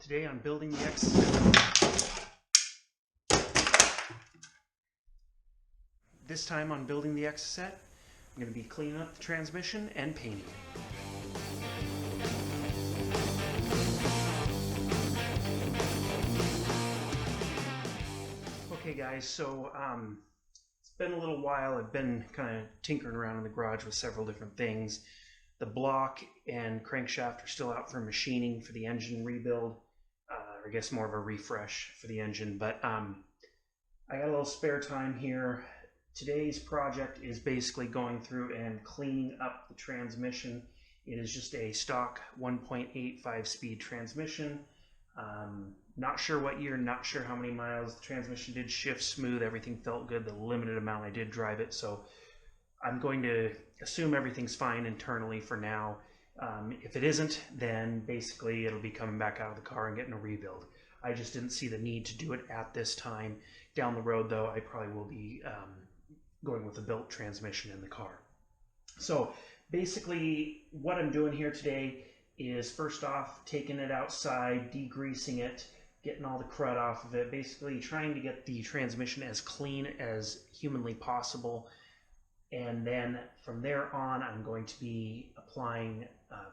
Today on building the Exocet. This time on building the Exocet, I'm going to be cleaning up the transmission and painting it. Okay guys, so it's been a little while. I've been kind of tinkering around in the garage with several different things. The block and crankshaft are still out for machining for the engine rebuild. I guess more of a refresh for the engine, but I got a little spare time here. Today's project is basically going through and cleaning up the transmission. It is just a stock 1.85 speed transmission. Not sure what year, not sure how many miles. The transmission did shift smooth, everything felt good, the limited amount I did drive it, so I'm going to assume everything's fine internally for now. If it isn't, then basically it'll be coming back out of the car and getting a rebuild. I just didn't see the need to do it at this time. Down the road though, I probably will be going with a built transmission in the car. So basically what I'm doing here today is first off taking it outside, degreasing it, getting all the crud off of it, basically trying to get the transmission as clean as humanly possible. And then from there on, I'm going to be applying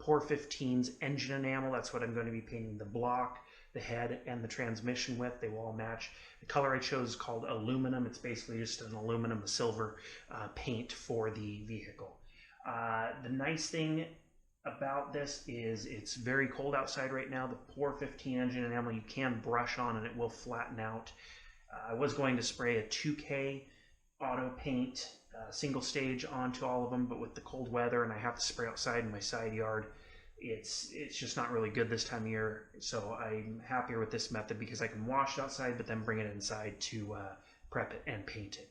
Pour 15's engine enamel. That's what I'm going to be painting the block, the head, and the transmission with. They will all match. The color I chose is called aluminum. It's basically just an aluminum, a silver paint for the vehicle. The nice thing about this is it's very cold outside right now. The Pour 15 engine enamel you can brush on and it will flatten out. I was going to spray a 2K auto paint single stage onto all of them, but with the cold weather and I have to spray outside in my side yard, it's just not really good this time of year. So I'm happier with this method because I can wash it outside but then bring it inside to prep it and paint it.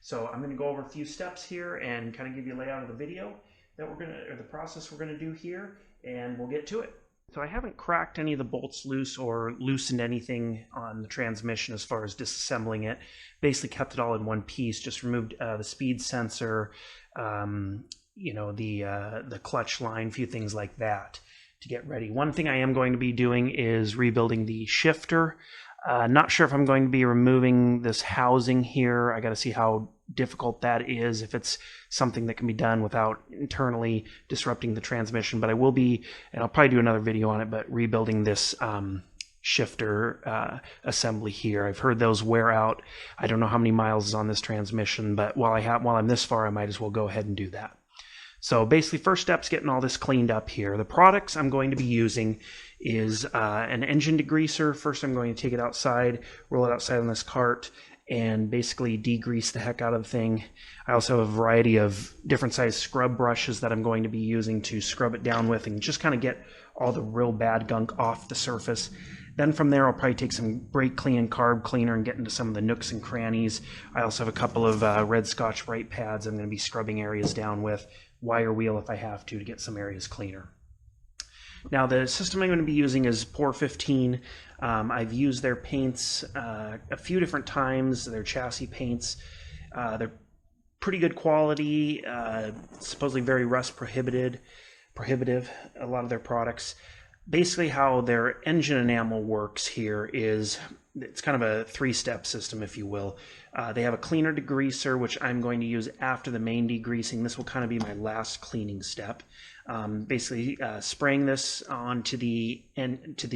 So I'm going to go over a few steps here and kind of give you a layout of the video that the process we're going to do here, and we'll get to it. So I haven't cracked any of the bolts loose or loosened anything on the transmission as far as disassembling it. Basically kept it all in one piece, just removed the speed sensor, you know, the clutch line, a few things like that to get ready. One thing I am going to be doing is rebuilding the shifter. Not sure if I'm going to be removing this housing here. I got to see how difficult that is, if it's something that can be done without internally disrupting the transmission, but I will be, and I'll probably do another video on it, but rebuilding this shifter assembly here. I've heard those wear out. I don't know how many miles is on this transmission, but while I'm this far, I might as well go ahead and do that. So basically, first step's getting all this cleaned up here. The products I'm going to be using is an engine degreaser. First, I'm going to take it outside, roll it outside on this cart, and basically degrease the heck out of the thing. I also have a variety of different size scrub brushes that I'm going to be using to scrub it down with and just kind of get all the real bad gunk off the surface. Then from there, I'll probably take some brake clean and carb cleaner and get into some of the nooks and crannies. I also have a couple of red Scotch Brite pads I'm going to be scrubbing areas down with, wire wheel if I have to get some areas cleaner. Now the system I'm going to be using is Pour 15. I've used their paints a few different times, their chassis paints. They're pretty good quality, supposedly very rust prohibitive, a lot of their products. Basically how their engine enamel works here is it's kind of a three-step system, if you will. They have a cleaner degreaser, which I'm going to use after the main degreasing. This will kind of be my last cleaning step. Basically spraying this onto the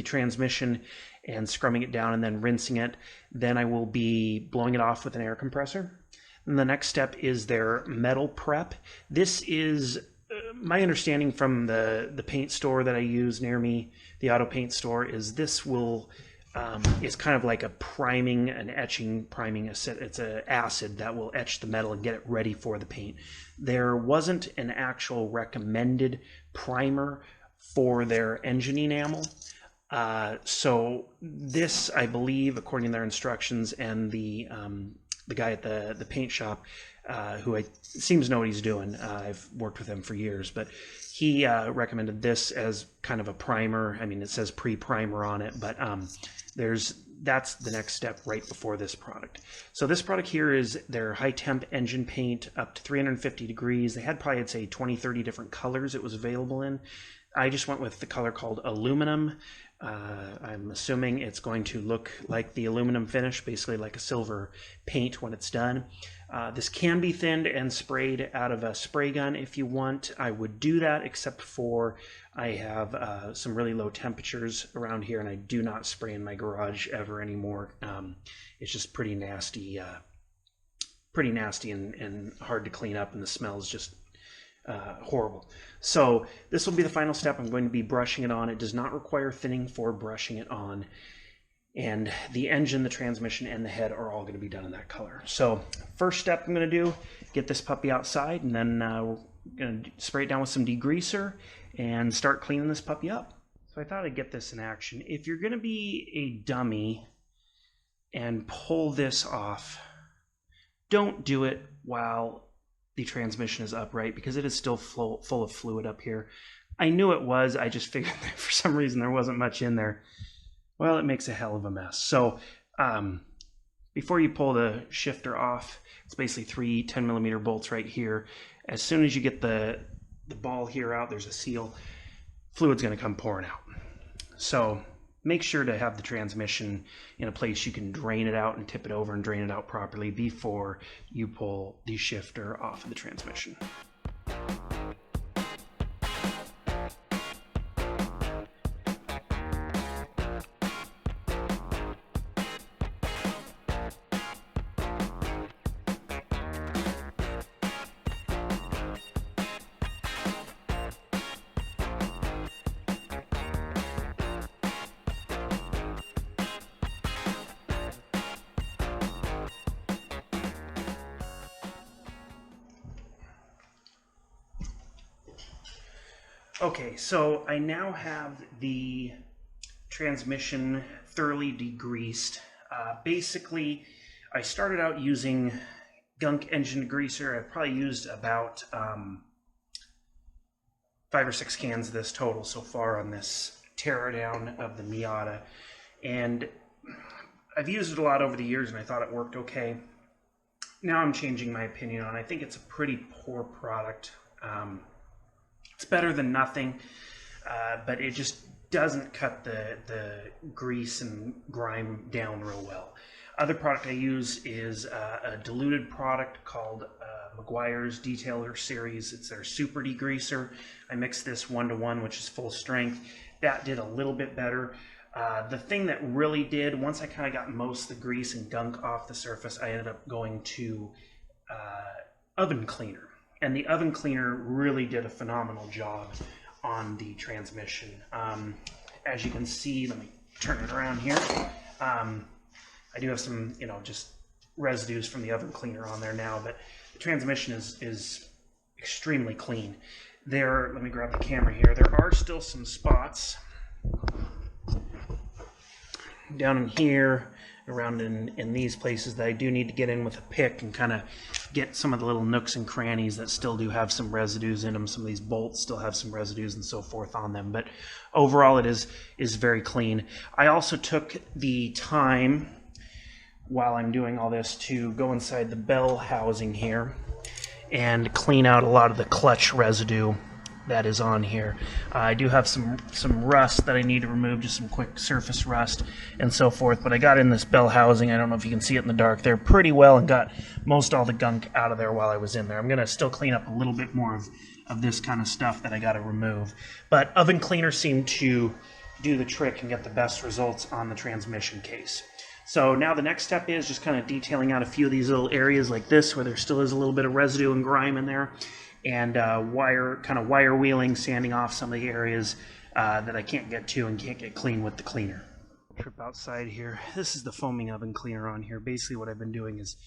transmission and scrubbing it down and then rinsing it. Then I will be blowing it off with an air compressor. And the next step is their metal prep. This is my understanding from the paint store that I use near me, the auto paint store, is this will it's kind of like a priming, an etching priming. It's an acid that will etch the metal and get it ready for the paint. There wasn't an actual recommended primer for their engine enamel. So this, I believe, according to their instructions, and the guy at the paint shop, who seems to know what he's doing. I've worked with him for years, but he recommended this as kind of a primer. I mean, it says pre-primer on it, but that's the next step right before this product. So this product here is their high temp engine paint up to 350 degrees. They had probably, I'd say, 20, 30 different colors it was available in. I just went with the color called aluminum. I'm assuming it's going to look like the aluminum finish, basically like a silver paint when it's done. This can be thinned and sprayed out of a spray gun if you want. I would do that, except for I have some really low temperatures around here, and I do not spray in my garage ever anymore. It's just pretty nasty and hard to clean up, and the smell is just horrible. So this will be the final step. I'm going to be brushing it on. It does not require thinning for brushing it on. And the engine, the transmission, and the head are all going to be done in that color. So first step I'm going to do, get this puppy outside, and then we're going to spray it down with some degreaser and start cleaning this puppy up. So I thought I'd get this in action. If you're going to be a dummy and pull this off, don't do it while the transmission is upright, because it is still full of fluid up here. I knew it was, I just figured that for some reason there wasn't much in there. Well, it makes a hell of a mess. So before you pull the shifter off, it's basically 3 10mm bolts right here. As soon as you get the ball here out, there's a seal, fluid's going to come pouring out. So make sure to have the transmission in a place you can drain it out and tip it over and drain it out properly before you pull the shifter off of the transmission. Okay, so I now have the transmission thoroughly degreased. Basically, I started out using gunk engine degreaser. I've probably used about 5 or 6 cans of this total so far on this teardown of the Miata. And I've used it a lot over the years, and I thought it worked okay. Now I'm changing my opinion on it. I think it's a pretty poor product. It's better than nothing, but it just doesn't cut the grease and grime down real well. Other product I use is a diluted product called Meguiar's Detailer Series. It's their super degreaser. I mixed this 1-to-1, which is full strength. That did a little bit better. The thing that really did, once I kind of got most of the grease and gunk off the surface, I ended up going to oven cleaner. And the oven cleaner really did a phenomenal job on the transmission. As you can see, let me turn it around here. I do have some, just residues from the oven cleaner on there now, but the transmission is extremely clean. Let me grab the camera here. There are still some spots down in here, around in these places that I do need to get in with a pick and kind of get some of the little nooks and crannies that still do have some residues in them. Some of these bolts still have some residues and so forth on them, but overall it is very clean. I also took the time while I'm doing all this to go inside the bell housing here and clean out a lot of the clutch residue that is on here. I do have some rust that I need to remove, just some quick surface rust and so forth, but I got in this bell housing. I don't know if you can see it in the dark there pretty well, and got most all the gunk out of there while I was in there. I'm going to still clean up a little bit more of this kind of stuff that I got to remove, but oven cleaner seemed to do the trick and get the best results on the transmission case. So now the next step is just kind of detailing out a few of these little areas like this where there still is a little bit of residue and grime in there, and wire wheeling, sanding off some of the areas that I can't get to and can't get clean with the cleaner. Trip outside here. This is the foaming oven cleaner on here. Basically what I've been doing is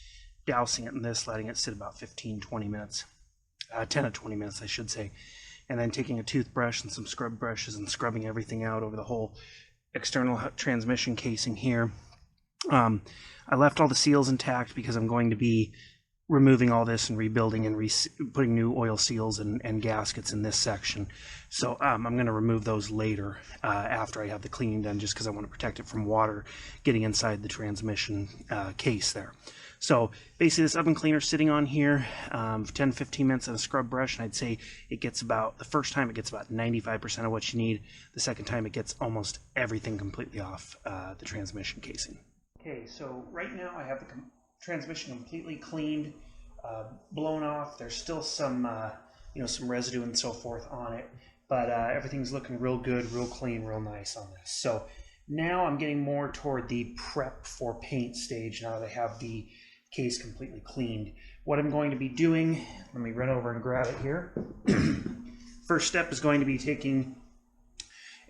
dousing it in this, letting it sit about 15-20 minutes, 10 to 20 minutes I should say, and then taking a toothbrush and some scrub brushes and scrubbing everything out over the whole external transmission casing here. I left all the seals intact because I'm going to be removing all this and rebuilding and putting new oil seals and gaskets in this section. So I'm going to remove those later after I have the cleaning done, just because I want to protect it from water getting inside the transmission case there. So basically this oven cleaner sitting on here for 10-15 minutes on a scrub brush, and I'd say it gets about, the first time it gets about 95% of what you need. The second time it gets almost everything completely off the transmission casing. Okay, so right now I have the transmission completely cleaned, blown off. There's still some some residue and so forth on it, but everything's looking real good, real clean, real nice on this. So now I'm getting more toward the prep for paint stage now that I have the case completely cleaned. What I'm going to be doing, let me run over and grab it here. First step is going to be taking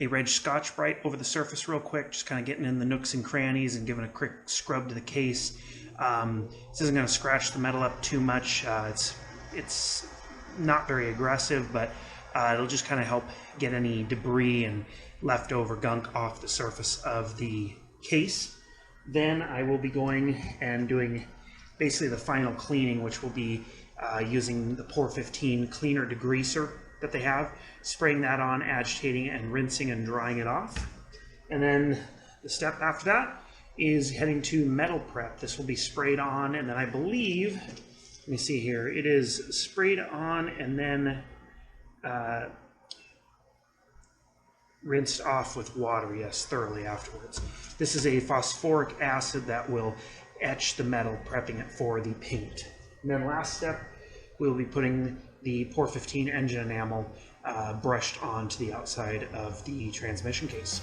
a red Scotch-Brite over the surface real quick, just kind of getting in the nooks and crannies and giving a quick scrub to the case. This isn't going to scratch the metal up too much. It's not very aggressive, but it'll just kind of help get any debris and leftover gunk off the surface of the case. Then I will be going and doing basically the final cleaning, which will be using the Pore 15 cleaner degreaser that they have, spraying that on, agitating and rinsing and drying it off. And then the step after that is heading to metal prep. This will be sprayed on, and then I believe, let me see here, it is sprayed on and then rinsed off with water, yes, thoroughly afterwards. This is a phosphoric acid that will etch the metal, prepping it for the paint. And then last step, we'll be putting the Pore 15 engine enamel brushed onto the outside of the transmission case.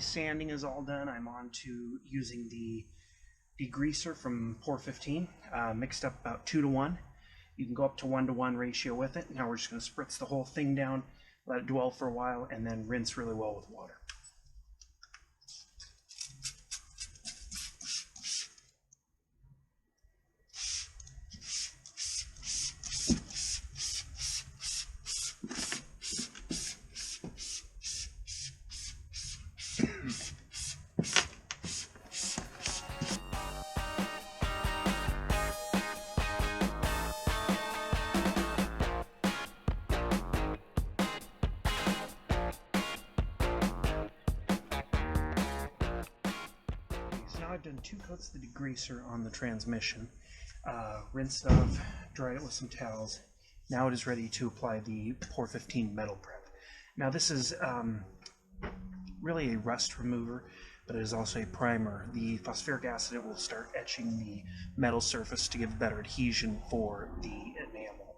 Sanding is all done. I'm on to using the degreaser from Pore 15, mixed up about 2 to 1. You can go up to 1 to 1 ratio with it. Now we're just going to spritz the whole thing down, let it dwell for a while, and then rinse really well with water. I've done 2 coats of the degreaser on the transmission, rinsed it off, dried it with some towels. Now it is ready to apply the Pore 15 metal prep. Now this is really a rust remover, but it is also a primer. The phosphoric acid will start etching the metal surface to give better adhesion for the enamel,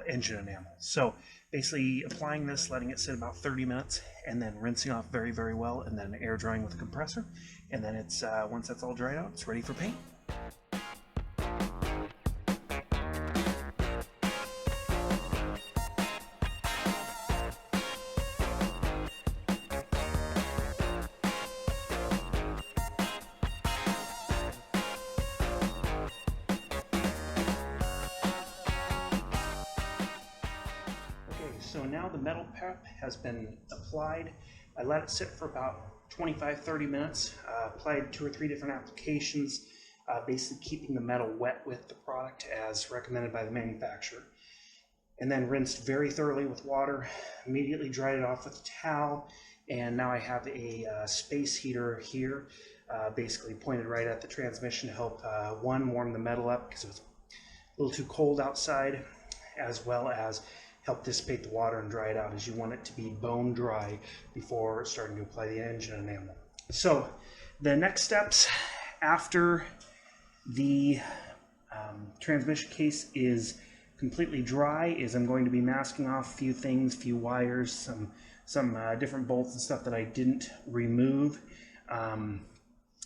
engine enamel. So basically applying this, letting it sit about 30 minutes, and then rinsing off very, very well, and then air drying with a compressor. And then it's once that's all dried out, it's ready for paint. So now the metal prep has been applied. I let it sit for about 25-30 minutes, applied 2 or 3 different applications, basically keeping the metal wet with the product as recommended by the manufacturer. And then rinsed very thoroughly with water, immediately dried it off with a towel, and now I have a space heater here, basically pointed right at the transmission to help, one, warm the metal up because it was a little too cold outside, as well as help dissipate the water and dry it out, as you want it to be bone dry before starting to apply the engine enamel. So the next steps after the transmission case is completely dry is I'm going to be masking off a few things, few wires, some different bolts and stuff that I didn't remove,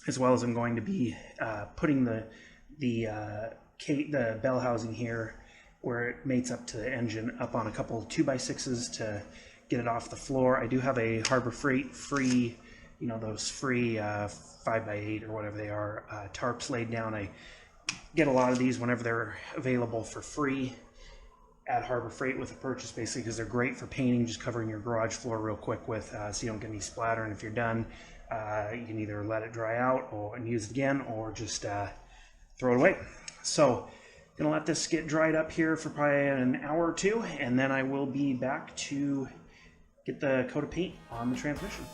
as well as I'm going to be putting the bell housing here, where it mates up to the engine, up on a couple 2x6s to get it off the floor. I do have a Harbor Freight free, you know, those free 5x8 or whatever they are, tarps laid down. I get a lot of these whenever they're available for free at Harbor Freight with a purchase, basically, because they're great for painting, just covering your garage floor real quick with, so you don't get any splatter. And if you're done, you can either let it dry out and use it again, or just throw it away. So gonna let this get dried up here for probably an hour or two, and then I will be back to get the coat of paint on the transmission.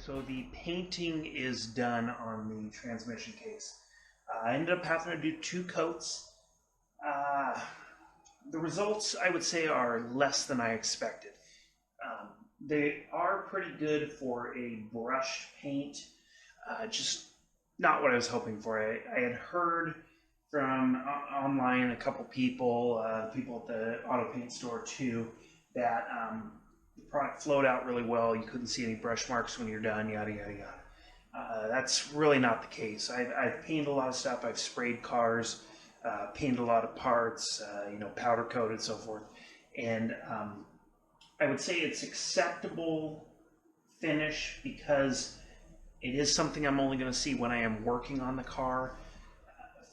So the painting is done on the transmission case. I ended up having to do 2 coats. The results, I would say, are less than I expected. They are pretty good for a brushed paint, just not what I was hoping for. I had heard from online a couple people, people at the auto paint store too, that the product flowed out really well. You couldn't see any brush marks when you're done, yada, yada, yada. That's really not the case. I've painted a lot of stuff. I've sprayed cars, painted a lot of parts, you know, powder coated, so forth. And I would say it's acceptable finish because it is something I'm only going to see when I am working on the car.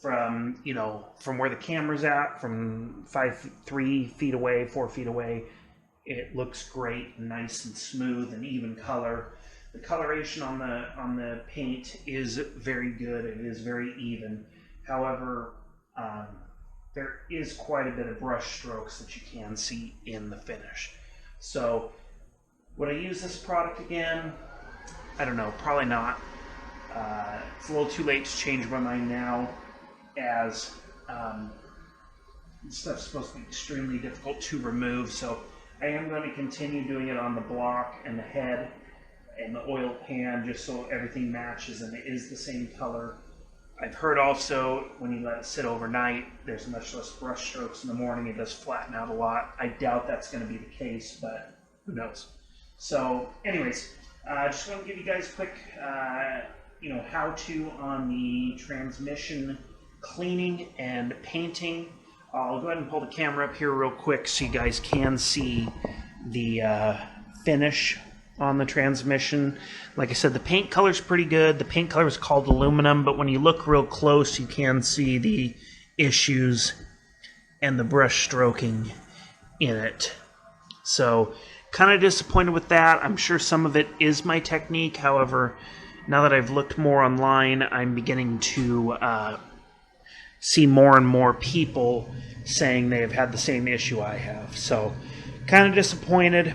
From, you know, from where the camera's at, from 3 feet away, 4 feet away, it looks great, nice and smooth and even color. The coloration on the paint is very good. It is very even. However, there is quite a bit of brush strokes that you can see in the finish. So would I use this product again? I don't know, probably not. It's a little too late to change my mind now, as this stuff's supposed to be extremely difficult to remove. So I am going to continue doing it on the block and the head and the oil pan, just so everything matches and it is the same color. I've heard also when you let it sit overnight, there's much less brush strokes in the morning. It does flatten out a lot. I doubt that's going to be the case, but who knows. So anyways, just want to give you guys a quick you know, how-to on the transmission cleaning and painting. I'll go ahead and pull the camera up here real quick so you guys can see the finish on the transmission. Like I said, the paint color's pretty good. The paint color is called aluminum, but when you look real close, you can see the issues and the brush stroking in it. So kind of disappointed with that. I'm sure some of it is my technique. However, now that I've looked more online, I'm beginning to see more and more people saying they have had the same issue I have. So kind of disappointed.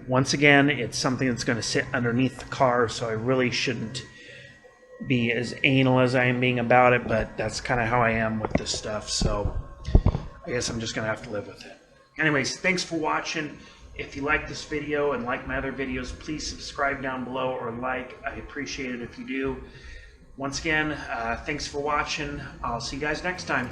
Once again, it's something that's going to sit underneath the car, so I really shouldn't be as anal as I am being about it, but that's kind of how I am with this stuff, so I guess I'm just going to have to live with it. Anyways, thanks for watching. If you like this video and like my other videos, please subscribe down below or like. I appreciate it if you do. Once again, thanks for watching. I'll see you guys next time.